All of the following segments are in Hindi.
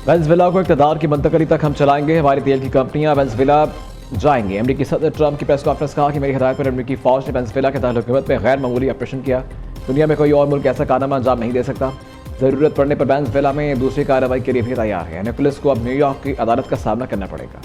वेनेजुएला को इक़्तिदार की मुंतकली तक हम चलाएंगे। हमारी तेल की कंपनियां वेनेजुएला जाएंगी। अमरीकी सदर ट्रंप की प्रेस कॉन्फ्रेंस कहा कि मेरी हिदायत पर अमरीकी फौज ने वेनेजुएला के दारुल-ए-हुकूमत में गैर मामूली ऑपरेशन किया। दुनिया में कोई और मुल्क ऐसा कारनामा अंजाम नहीं दे सकता। ज़रूरत पड़ने पर वेनेजुएला में दूसरी कार्रवाई के लिए भी तैयार है। निकोलस को अब न्यूयॉर्क की अदालत का सामना करना पड़ेगा।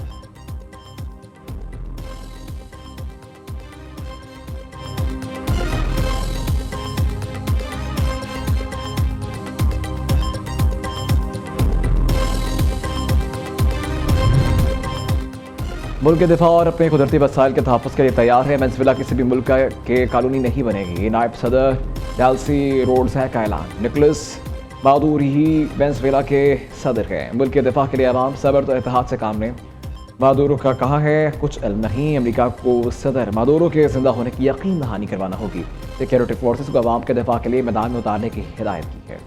मुल्क के दिफा और अपने कुदरती वसाइल के तहफ़्फ़ुज़ के लिए तैयार है। वेनेजुएला किसी भी मुल्क के कानूनी नहीं बनेगी। नायब सदर डेल्सी रोड्रिग्ज़ का ऐलान। निकोलस मादुरो ही वेनेजुएला के सदर हैं। मुल्क के दिफा के लिए अवाम सब्र और इत्तेहाद से काम लें। मादुरो का कहा है कुछ इल्म नहीं। अमरीका को सदर मादुरो के जिंदा होने की यकीन दहानी करवाना होगी। सिक्योरिटी फोर्सेस को अवाम के दिफा के लिए मैदान में उतारने की हिदायत की है।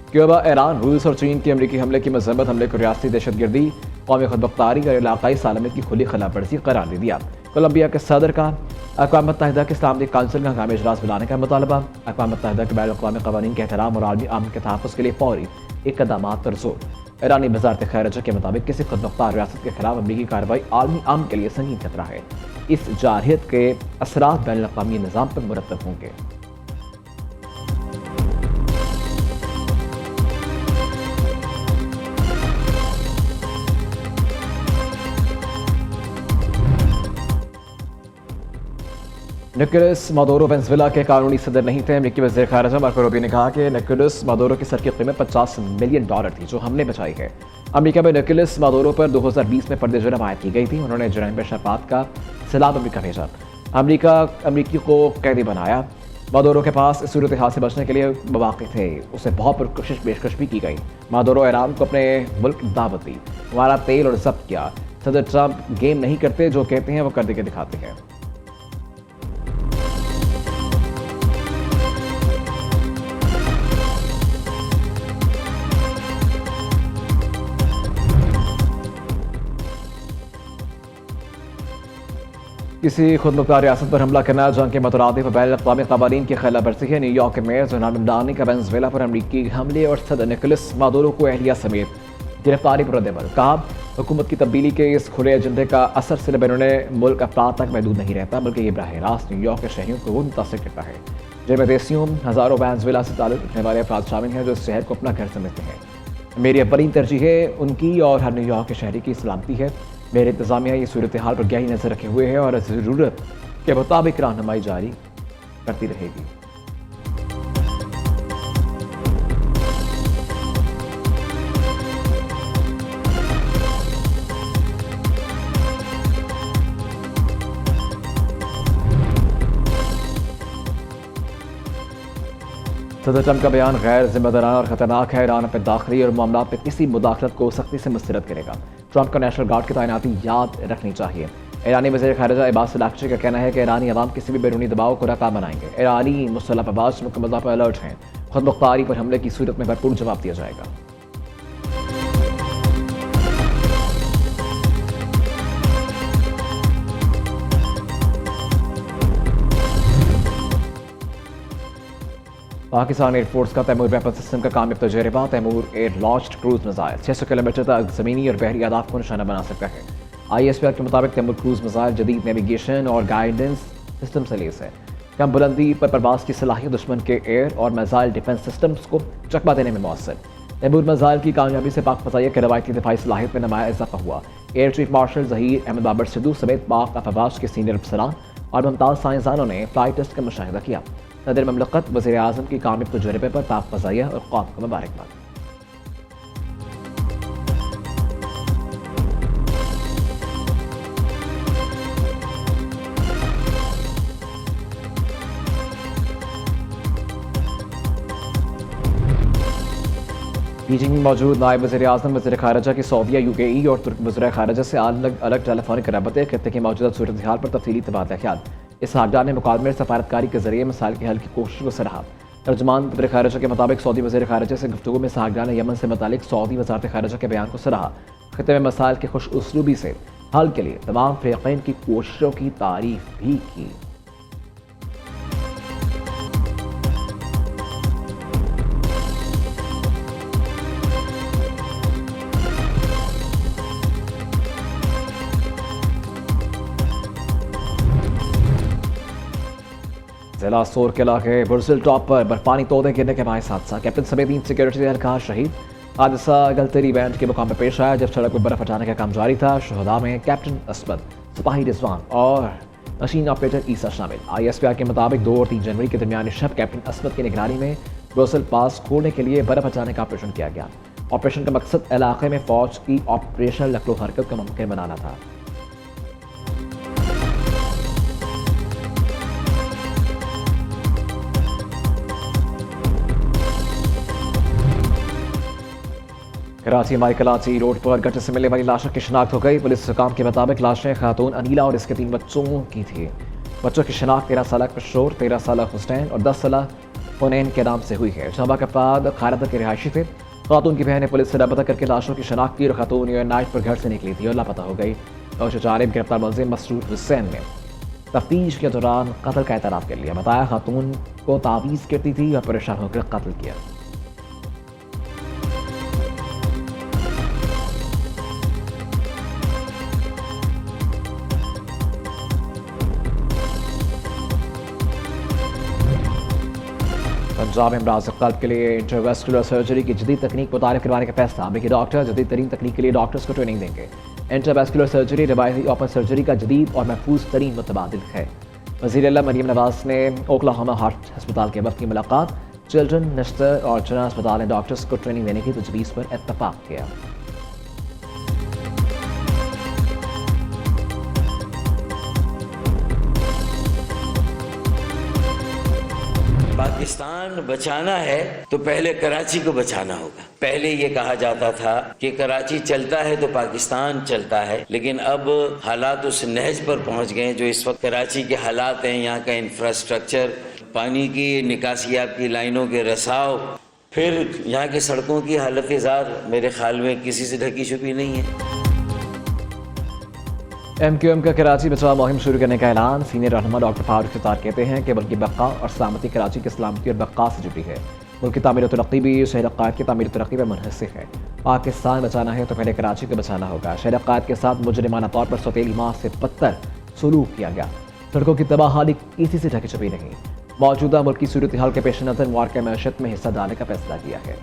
क्यूबा, ईरान, रूस और चीन के अमरीकी हमले की मजम्मत। हमले को रियासती दहशतगर्दी, कौमी खुदमुख्तारी और इलाकाई सालमियत की खुली खिलाफवर्जी करार दे दिया। कोलंबिया के सदर का अक़वाम मुत्तहिदा के इस्लामी काउंसिल का हंगामी इजलास बुलाने का मुतालबा। अक़वाम मुत्तहिदा के बैनुल-अक़वामी क़वानीन के एहतराम और आलमी अमन के तहफ़्फ़ुज़ के लिए फौरी इक़दामात पर जोर। ईरानी वज़ारत ख़ारिजा के मुताबिक किसी खुदमुख्तार रियासत के खिलाफ अमरीकी कार्रवाई आलमी अमन के लिए संगीन खतरा है। इस जारहियत के असरात बैनुल-अक़वामी निज़ाम पर मुरतब होंगे। निकोलस मादुरो वेनेजुएला के कानूनी सदर नहीं थे। अमरीकी वज़ीर ख़ारिजा मार्को रूबियो ने कहा कि निकोलस मादुरो की सर की कीमत $50 मिलियन थी, जो हमने बचाई है। अमरीका में निकोलस मादुरो पर 2020 में पर्दे जुर्म आयद की गई थी। उन्होंने जराइम पेश अफ़राद का सलाब अमरीका भेजा। अमरीकी को कैदी बनाया। मादुरो के पास इस सूरत हाल से बचने के लिए मौक़े थे। उसे बहुत पुरकोशिश पेशकश भी की गई। मादुरो ईरान को अपने मुल्क दावत दी, हमारा तेल और जब्त किया। सदर ट्रंप गेम नहीं करते, जो कहते हैं वो कर के दिखाते हैं। किसी खुदमुख्तार रियासत पर हमला करना जंग के मुतरादिफ बैनुल-अक़वामी क़वानीन की खिलाफ वर्जी है। न्यूयॉर्क के मेयर जोनाल ममदानी का वेनेजुएला पर अमरीकी हमले और सदर निकोलस मादुरो को एहलिया समेत गिरफ्तारी पर रद्द-ए-अमल। कहा हुकूमत की तब्दीली के इस खुले एजेंडे का असर सिर्फ बैरून मुल्क अफराद तक महदूद नहीं रहता, बल्कि ये बराह रास्त न्यूयॉर्क के शहरियों को मुतासिर करता है, जिनमें देसियों हज़ारों वेनेजुएला से ताल्लुक़ रखने वाले अफराद शामिल हैं जो इस शहर को अपना घर समझते हैं। मेरी अव्वलीन तरजीह है उनकी और हर न्यूयॉर्क के शहरी की सलामती है। मेरे इंतज़ामिया ये सूरत हाल पर गहरी नज़र रखे हुए है और ज़रूरत के मुताबिक रहनुमाई जारी करती रहेगी। सदर ट्रंप का बयान गैर जिम्मेदाराना और ख़तरनाक है। ईरान अपने दाखिली और मामलात में किसी मुदाखलत को सख्ती से मुस्तरद करेगा। ट्रंप को नेशनल गार्ड की तैनाती याद रखनी चाहिए। ईरानी वज़ीर ख़ारिजा अब्बास अराग़ची का कहना है कि ईरानी अवाम किसी भी बैरूनी दबाव को नाकाम बनाएंगे। ईरानी मुसल्लह अफवाज मुकम्मल तौर पर अलर्ट हैं। खुदमुख्तारी पर हमले की सूरत में भरपूर जवाब दिया जाएगा। पाकिस्तान एयरफोर्स का तैमूर वेपन सिस्टम का कामयाब तजर्बा। Taimur air launched cruise missile 600 kilometre तक ज़मीनी और बहरी अहदाफ को निशाना बना सकता है। ISPR के मुताबिक तैमूर क्रूज मिसाइल जदीद नेविगेशन और गाइडेंस सिस्टम से लैस है। कम बुलंदी पर परवाज की सलाहियत दुश्मन के एयर और मिसाइल डिफेंस सिस्टम्स को चकमा देने में मौसर। तैमूर मिसाइल की कामयाबी से पाक फ़ज़ाइया के रवायती दिफाई सलाहियत में नमाया इजाफा हुआ। Air chief marshal Zaheer Ahmed Babar Sidhu समेत पाक अफवाज के सीनियर अफसरान और मुमताज़ साइंसदानों ने फ्लाइट टेस्ट का मुशाहिदा किया। सदर ममलकत वज़ीर आज़म की कामयाब तजुर्बे पर पाक फ़ज़ाइया और कौम को मुबारकबाद। बीजिंग में मौजूद नायब वज़ीर आज़म वज़ीर ख़ारिजा की सऊदीया, UAE और तुर्क वज़ीर ख़ारिजा से अलग अलग टेलीफोनिक रबते खत्ते की मौजूदा सूरत हाल पर तफसीली तबादला ख्याल। इस हाकदार ने मुकालमे सफारतकारी के जरिए मसाइल के हल की कोशिश को सराहा। तर्जुमान वज़ीर ख़ारिजा के मुताबिक सऊदी वज़ीर ख़ारिजा से गुफ्तगू में साहबजान ने यमन से मुतालिक सऊदी वज़ारत ख़ारिजा के बयान को सराहा। खित्ते में मसाइल के खुश उसलूबी से हल के लिए तमाम फ़रीक़ैन की कोशिशों की तारीफ भी की। जिला सोर किला के बुरसिल टॉप पर बर्फानी तोदे गिरने के बायस हादसा, कैप्टन समेत 3 सिक्योरिटी एहलकार शहीद। हादसा गलतेरी बैंड के मुकाम पर पेश आया जब सड़क पर बर्फ हटाने का काम जारी था। शहदा में कैप्टन असमद, सिपाही रिजवान और मशीन ऑपरेटर ईसा शामिल। ISPR के मुताबिक 2 और 3 जनवरी के दरमियान शब कैप्टन असमद की निगरानी में ब्रुसेल पास खोलने के लिए बर्फ हटाने का ऑपरेशन किया गया। ऑपरेशन का मकसद इलाके में फौज की ऑपरेशनल नकलो हरकत को मुमकिन बनाना था। कराची माई कलाची रोड पर गटर से मिलने वाली लाशों की शिनाख्त हो गई। पुलिस हुकाम के मुताबिक लाशें खातून अनीला और इसके 3 बच्चों की थी। बच्चों की शिनाख्त 13 साल किशोर, 13 साल हुसैन और 10 साल हुनैन के नाम से हुई है। शहबा के बाद खारदा के रिहायशी थे। खातून की बहन ने पुलिस से रब्ता करके लाशों की शिनाख्त की और खातून नाइट पर घर से निकली थी और लापता हो गई। और जानिब गिरफ्तार मुलजिम मसरूर हुसैन ने तफ्तीश के दौरान कत्ल का एतराफ़ कर लिया। बताया खातून को तावीज़ करती थी और परेशान होकर कत्ल किया। पंजाब में अमराज़ क़ल्ब के लिए इंटरवेस्कुलर सर्जरी की जदीद तकनीक मुतारिफ करवाने का फैसला। अमेरिकी डॉक्टर जदीद तरीन तकनीक के लिए डॉक्टर्स को ट्रेनिंग देंगे। इंटरवेस्कुलर सर्जरी रवायती ओपन सर्जरी का जदीद और महफूज तरीन मुतबादिल है। वज़ीर आला मरीम नवाज ने ओक्लाहोमा हार्ट अस्पताल के वक्त की मुलाकात। चिल्ड्रन, नेस्टर और जना अस्पताल ने डॉक्टर्स को ट्रेनिंग देने की तजवीज़ पर इत्तफाक किया। पाकिस्तान बचाना है तो पहले कराची को बचाना होगा। पहले ये कहा जाता था कि कराची चलता है तो पाकिस्तान चलता है, लेकिन अब हालात उस नहज पर पहुंच गए जो इस वक्त कराची के हालात हैं। यहाँ का इंफ्रास्ट्रक्चर, पानी की निकासियाब की लाइनों के रसाव, फिर यहाँ की सड़कों की हालत जार मेरे ख्याल में किसी से ढकी छुपी नहीं है। MQM का कराची बचाव मुहिम शुरू करने का ऐलान। सीनियर रहनुमा डॉक्टर फारूक सत्तार कहते हैं कि मुल्क की बक्का और सलामती कराची की सलामती और बक्का से जुड़ी है। मुल्क की तामीर तरक्की भी शहर क़ायद की तामीर तरक्की पर मुनहसिर है। पाकिस्तान बचाना है तो पहले कराची को बचाना होगा। शहर क़ायद के साथ मुजरिमाना तौर पर सौतेली माह से बदतर सलूक किया गया। सड़कों की तबाहाली किसी से ढकी छुपी नहीं। मौजूदा मुल्क की सूरत हाल के पेश नज़र मुआरका मैशत में हिस्सा डालने का फैसला किया है।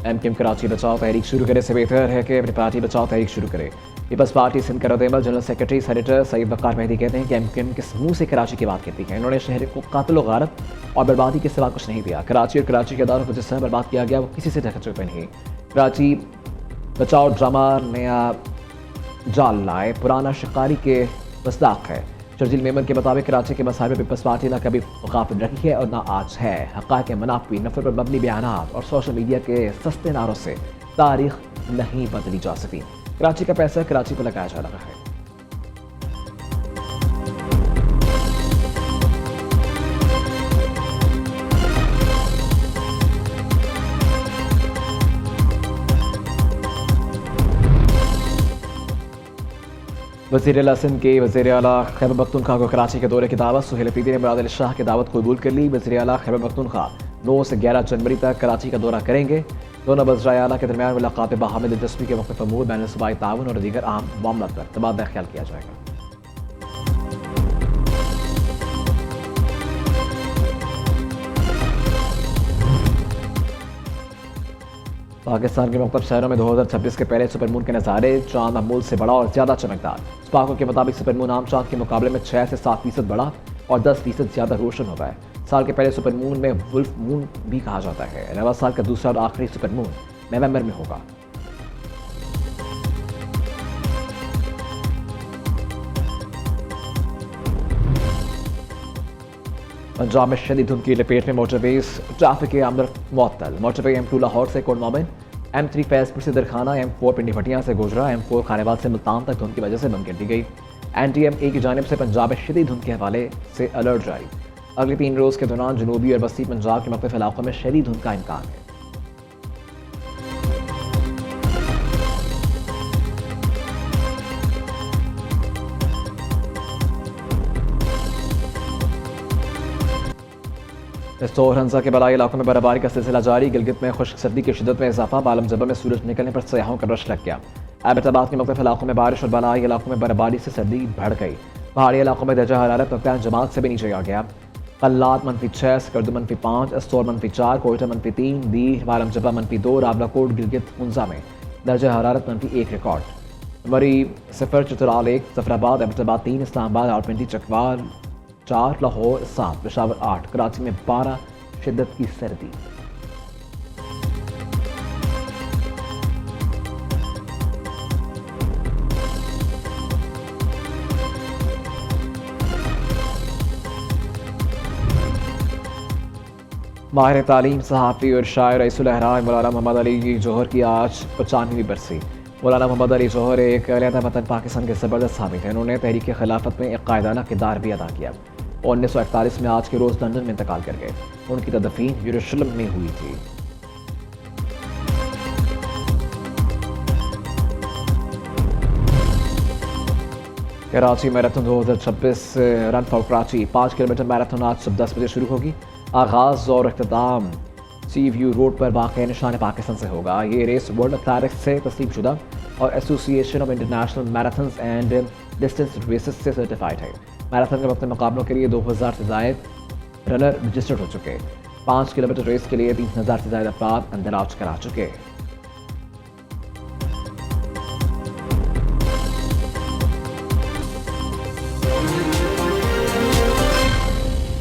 MQM कराची बचाओ तहरीक शुरू करे से बेहतर है कि अपनी पार्टी बचाओ तहरीक शुरू करे। पीपल्स पार्टी सिंध का रद्द-ए-अमल जनरल सेक्रेटरी सेनेटर सईद वक़ार मेहदी कहते हैं कि MQM किस मुंह से कराची की बात कहती है। इन्होंने शहर को कातिल व गारत और बर्बादी के सिवा कुछ नहीं दिया। कराची और कराची के दारों को जिस तरह बर्बाद किया गया वो किसी से ढका छुपा नहीं। कराची बचाओ ड्रामा नया जाल लाए, पुराना शिकारी के मसदाक है। शर्जील मेमन के मुताबिक कराची के मसाइल पर पीपल्स पार्टी न कभी गाफिल रही है और न आज है। हक़ाइक़ मनाफी, नफरत पर मबनी बयानात और सोशल मीडिया के सस्ते नारों से तारीख नहीं बदली जा सकती। कराची का पैसा कराची पर लगाया जा रहा है। वज़ीर आला सिंध के वज़ीर आला खैबर पख्तूनख्वा को कराची के दौरे की दावत। सुहेल अफरीदी ने मुराद अली शाह की दावत कबूल कर ली। वज़ीर आला खैबर पख्तूनख्वा 9 से 11 जनवरी तक कराची का दौरा करेंगे। दोनों वज़राए आला के दरमियान मुलाकात बाहमी दिलचस्पी के मुख्तलिफ अमूर, बैनुल सूबाई ताउन और दीगर अहम मामलों पर तबादला ख्याल किया जाएगा। पाकिस्तान के मुख्तलिफ शहरों में 2026 के पहले सुपरमून के नज़ारे। चांद मामूल से बड़ा और ज़्यादा चमकदार। स्पाको के मुताबिक सुपरमून आम चांद के मुकाबले में 6 से 7% बड़ा और 10% ज़्यादा रोशन होगा। साल के पहले सुपरमून में वुल्फ मून भी कहा जाता है। अलावा साल का दूसरा और आखिरी सुपरमून नवंबर में होगा। पंजाब में शदीद धुंध की लपेट में मोटरवेज ट्रैफिक के आमद मुअत्तल। मोटरवे M2 लाहौर से कोट मोमिन, M3 फैजपुर से दरखाना, M4 पिंडी भटिया से गुजरा, M4 खानेवाल से मुल्तान तक धुंध की वजह से बंद कर दी गई। NTMA की जानिब से पंजाब में शदीद धुंध के हवाले से अलर्ट जारी। अगले 3 रोज़ के दौरान जनूबी और वस्ती पंजाब के मुख्तलिफ इलाकों में शदीद धुंध का इम्कान है। स्टोर हंसा के बलाई इलाकों में बर्फबारी का सिलसिला जारी। गिलगित में खुश्क सर्दी की शिद्दत में इजाफा। बालम जबा में सूरज निकलने पर सयाहों का रश लग गया। एबटाबाद के मुख्तलिफ इलाकों में बारिश और बलाई इलाकों में बर्फबारी से सर्दी बढ़ गई। पहाड़ी इलाकों में दर्जा हरारत नुकता जमात से भी नीचे आ गया। कल्लात -6, स्कर्दू -5, स्टोर -4, कोयटा -3, दीह बालम जबा -2, रावलाकोट गिलगित मुंजा में दर्जा हरारत -1 रिकॉर्ड। मरी 0, चित्राल 1, जफराबाद एबटाबाद 3, इस्लामाबाद रावलपिंडी चकवाल 4, लाहौर 7, पेशावर 8, कराची में 12 शिद्दत की सर्दी। माहिर तालीम सहाफ़ी और शायर रईसुल अहराम मौलाना मोहम्मद अली जौहर की आज 95वीं बरसी। मौलाना मोहम्मद अली जौहर एक अलहदा वतन पाकिस्तान के ज़बरदस्त हामिद हैं। उन्होंने तहरीक खिलाफत में एक कायदाना किरदार भी अदा किया और 1941 में आज के रोज़ लंदन में इंतकाल कर गए। उनकी तदफीन यरूशलेम में हुई थी। Karachi marathon 2026 run for Karachi 5 kilometre marathon आज सुबह 10 बजे शुरू होगी। आगाज़ और अख्ताम सी व्यू रोड पर वाक़ निशान पाकिस्तान से होगा। ये रेस वर्ल्ड एथलेटिक्स से तस्लीम शुदा और association of international marathons and distance races से सर्टिफाइड है। मैराथन के वक्त मुकाबलों के लिए 2000 से ज़ायद रनर रजिस्टर्ड हो चुके। 5 किलोमीटर रेस के लिए 3000 से ज़्यादा अफराद अंदराज करा चुके।